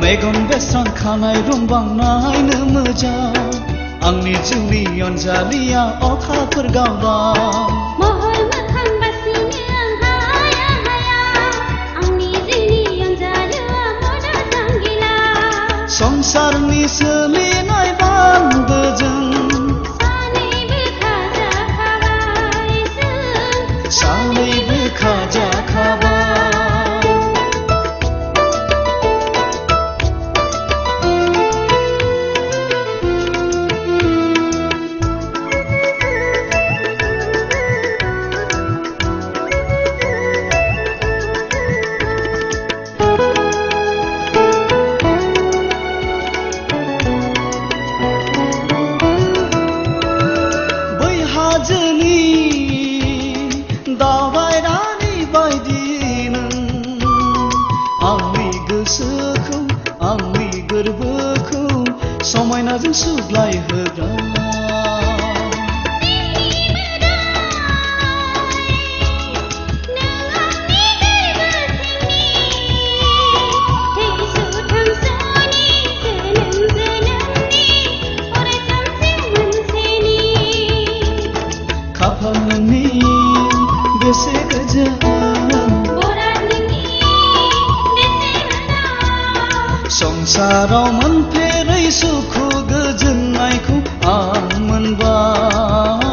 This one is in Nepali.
मेगन बेस्रां खानाय रुंबांनायनो मोजां आंनि जिउनि अनजालिया अखाफोर गावदां महर मोखां बासिनो आं हाया हाया आंनि जिउनि अनजालुआ मदद गैला संसारनि सोलिनाय बान्दोजों सानैबो खाजाखाबाय दावबायनानै बायदि नों आंनि गोसोखौ आंनि गोरबोखौ समायनाजों सुग्लायहोग्रा खाफाल नोंनि बेसे गोजोन संसाराव मोनफेरै सुखु गोजोननायखौ आं मोनबाय